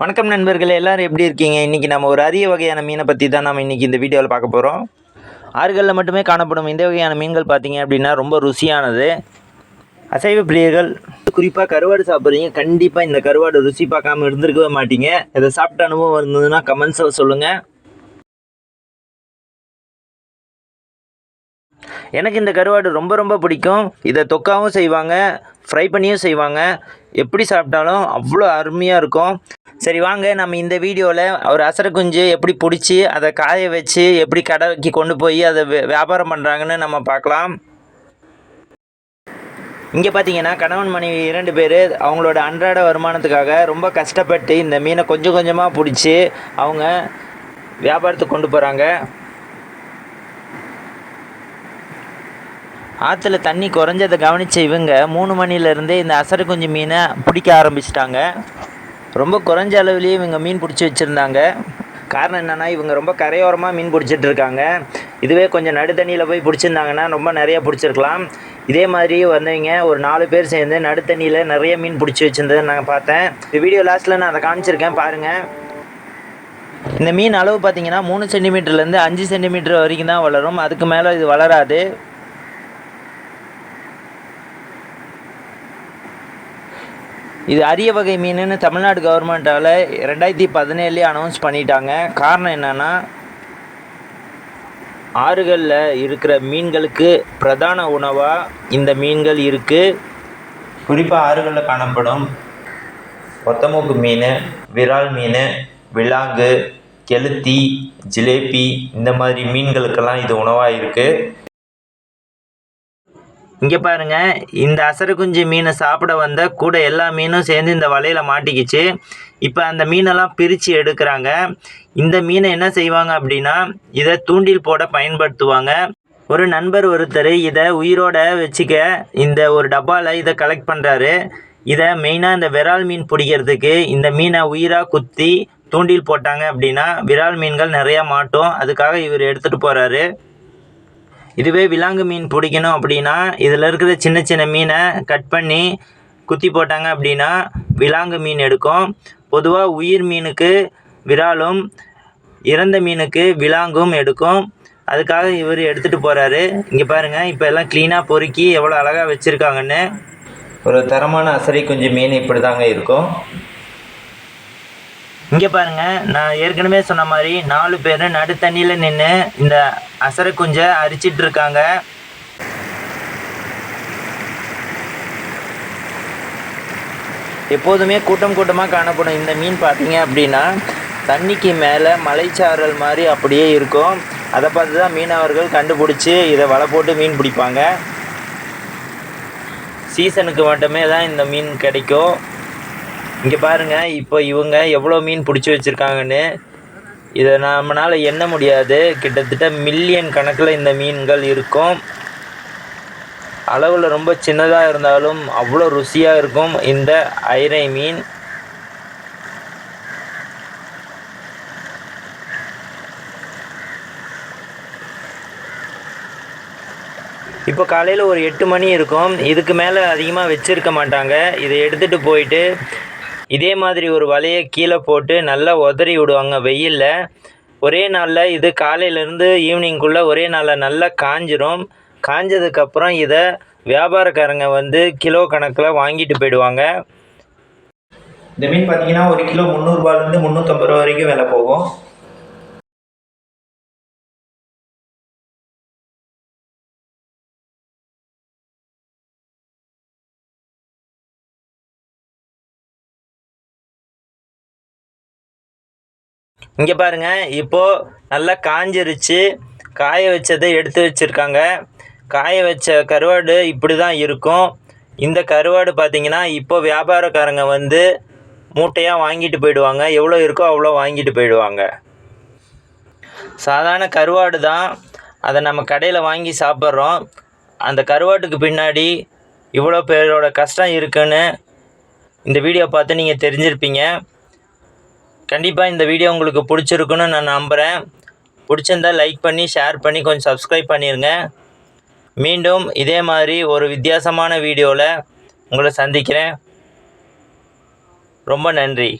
வணக்கம் நண்பர்களே, எல்லாரும் எப்படி இருக்கீங்க? இன்றைக்கி நம்ம ஒரு அரிய வகையான மீனை பற்றி தான் நம்ம இன்றைக்கி இந்த வீடியோவில் பார்க்க போகிறோம். ஆறுகளில் மட்டுமே காணப்படும் இந்த வகையான மீன்கள் பார்த்தீங்க அப்படின்னா ரொம்ப ருசியானது. அசைவ பிரியர்கள் குறிப்பாக கருவாடு சாப்பிட்றீங்க, கண்டிப்பாக இந்த கருவாடு ருசி பார்க்காம இருந்திருக்கவே மாட்டீங்க. இதை சாப்பிட்ட அனுபவம் இருந்ததுன்னா கமெண்ட்ஸில் சொல்லுங்கள். எனக்கு இந்த கருவாடு ரொம்ப ரொம்ப பிடிக்கும். இதை தொக்காவும் செய்வாங்க, ஃப்ரை பண்ணியும் செய்வாங்க. எப்படி சாப்பிட்டாலும் அவ்வளோ அருமையாக இருக்கும். சரி வாங்க, நம்ம இந்த வீடியோவில் ஒரு அசரை குஞ்சு எப்படி பிடிச்சி அதை காய வச்சு எப்படி கடைக்கு கொண்டு போய் அதை வியாபாரம் பண்ணுறாங்கன்னு நம்ம பார்க்கலாம். இங்கே பார்த்தீங்கன்னா கணவன் மனைவி 2 பேர் அவங்களோட அன்றாட வருமானத்துக்காக ரொம்ப கஷ்டப்பட்டு இந்த மீனை கொஞ்சம் கொஞ்சமாக பிடிச்சி அவங்க வியாபாரத்துக்கு கொண்டு போகிறாங்க. ஆற்றுல தண்ணி குறைஞ்சதை கவனித்த இவங்க 3 மணிலேருந்தே இந்த அசரை குஞ்சு மீனை பிடிக்க ஆரம்பிச்சிட்டாங்க. ரொம்ப குறைஞ்ச அளவுலேயே இவங்க மீன் பிடிச்சி வச்சுருந்தாங்க. காரணம் என்னென்னா, இவங்க ரொம்ப கரையோரமாக மீன் பிடிச்சிட்ருக்காங்க. இதுவே கொஞ்சம் நடுத்தண்ணியில் போய் பிடிச்சிருந்தாங்கன்னா ரொம்ப நிறையா பிடிச்சிருக்கலாம். இதே மாதிரி வந்தவங்க ஒரு 4 பேர் சேர்ந்து நடுத்தண்ணியில் நிறைய மீன் பிடிச்சி வச்சுருந்ததை நான் பார்த்தேன். இந்த வீடியோ லாஸ்ட்டில் நான் அதை காமிச்சிருக்கேன் பாருங்கள். இந்த மீன் அளவு பார்த்திங்கன்னா 3 சென்டிமீட்டர்லேருந்து 5 சென்டிமீட்டர் வரைக்கும் தான் வளரும். அதுக்கு மேலே இது வளராது. இது அரிய வகை மீனுன்னு தமிழ்நாடு கவர்மெண்ட்டால் 2017 அனௌன்ஸ் பண்ணிட்டாங்க. காரணம் என்னென்னா, ஆறுகளில் இருக்கிற மீன்களுக்கு பிரதான உணவாக இந்த மீன்கள் இருக்குது. குறிப்பாக ஆறுகளில் காணப்படும் ஒத்தமூக்கு மீன், விரால் மீன், விலாங்கு, கெளுத்தி, ஜிலேபி இந்த மாதிரி மீன்களுக்கெல்லாம் இது உணவாக இருக்குது. இங்கே பாருங்கள், இந்த அசரை குஞ்சு மீனை சாப்பிட வந்த கூட எல்லா மீனும் சேர்ந்து இந்த வலையில் மாட்டிக்கிச்சு. இப்போ அந்த மீனெல்லாம் பிரித்து எடுக்கிறாங்க. இந்த மீனை என்ன செய்வாங்க அப்படின்னா, இதை தூண்டில் போட பயன்படுத்துவாங்க. ஒரு நண்பர் ஒருத்தர் இதை உயிரோட வச்சுக்க இந்த ஒரு டப்பாவில் இதை கலெக்ட் பண்ணுறாரு. இதை மெயினாக இந்த விரால் மீன் பிடிக்கிறதுக்கு இந்த மீனை உயிராக குத்தி தூண்டில் போட்டாங்க அப்படின்னா விரால் மீன்கள் நிறையா மாட்டோம். அதுக்காக இவர் எடுத்துகிட்டு போகிறாரு. இதுவே விலாங்கு மீன் பிடிக்கணும் அப்படின்னா இதில் இருக்கிற சின்ன சின்ன மீனை கட் பண்ணி குத்தி போட்டாங்க அப்படின்னா விலாங்கு மீன் எடுக்கும். பொதுவாக உயிர் மீனுக்கு விராலும், இறந்த மீனுக்கு விலாங்கும் எடுக்கும். அதுக்காக இவர் எடுத்துகிட்டு போகிறாரு. இங்கே பாருங்கள், இப்போ எல்லாம் க்ளீனாக பொறுக்கி எவ்வளோ அழகாக வச்சுருக்காங்கன்னு. ஒரு தரமான அசரை குஞ்சு மீன் இப்படி தாங்க இருக்கும். இங்கே பாருங்கள், நான் ஏற்கனவே சொன்ன மாதிரி 4 பேர் நடுத்தண்ணியில் நின்று இந்த அசரை குஞ்சை அரிச்சிட்ருக்காங்க. எப்போதுமே கூட்டம் கூட்டமாக காணப்படும் இந்த மீன் பார்த்தீங்க அப்படின்னா தண்ணிக்கு மேலே மலைச்சாரல் மாதிரி அப்படியே இருக்கும். அதை பார்த்து தான் மீனவர்கள் கண்டுபிடிச்சி இதை வலை போட்டு மீன் பிடிப்பாங்க. சீசனுக்கு மட்டுமே தான் இந்த மீன் கிடைக்கும். இங்கே பாருங்கள், இப்போ இவங்க எவ்வளோ மீன் பிடிச்சி வச்சுருக்காங்கன்னு. இதை நம்மளால் எண்ண முடியாது. கிட்டத்தட்ட மில்லியன் கணக்கில் இந்த மீன்கள் இருக்கும். அளவில் ரொம்ப சின்னதாக இருந்தாலும் அவ்வளோ ருசியாக இருக்கும் இந்த ஐரை மீன். இப்போ காலையில் ஒரு 8 மணி இருக்கும். இதுக்கு மேலே அதிகமாக வச்சுருக்க மாட்டாங்க. இதை எடுத்துகிட்டு போயிட்டு இதே மாதிரி ஒரு வலையை கீழே போட்டு நல்லா உதறி விடுவாங்க வெயிலில். ஒரே நாளில் இது காலையிலேருந்து ஈவினிங்குள்ளே ஒரே நாளில் நல்லா காஞ்சிரும். காஞ்சதுக்கப்புறம் இதை வியாபாரக்காரங்க வந்து கிலோ கணக்கில் வாங்கிட்டு போயிடுவாங்க. இந்த மீன் பார்த்திங்கன்னா 1 கிலோ 300 ரூபாயிலேருந்து 350 ரூபா வரைக்கும் விலை போகும். இங்கே பாருங்கள், இப்போது நல்லா காஞ்சிருச்சு. காய வச்சதை எடுத்து வச்சுருக்காங்க. காய வச்ச கருவாடு இப்படி தான் இருக்கும். இந்த கருவாடு பார்த்திங்கன்னா இப்போ வியாபாரக்காரங்க வந்து மூட்டையாக வாங்கிட்டு போயிடுவாங்க. எவ்வளோ இருக்கோ அவ்வளோ வாங்கிட்டு போயிடுவாங்க. சாதாரண கருவாடு தான், அதை நம்ம கடையில் வாங்கி சாப்பிட்றோம். அந்த கருவாட்டுக்கு பின்னாடி இவ்வளோ பேரோட கஷ்டம் இருக்குன்னு இந்த வீடியோ பார்த்து நீங்கள் தெரிஞ்சிருப்பீங்க. கண்டிப்பாக இந்த வீடியோ உங்களுக்கு பிடிச்சிருக்குன்னு நான் நம்புகிறேன். பிடிச்சிருந்தால் லைக் பண்ணி ஷேர் பண்ணி கொஞ்சம் சப்ஸ்கிரைப் பண்ணிடுங்க. மீண்டும் இதே மாதிரி ஒரு வித்தியாசமான வீடியோவில் உங்களை சந்திக்கிறேன். ரொம்ப நன்றி.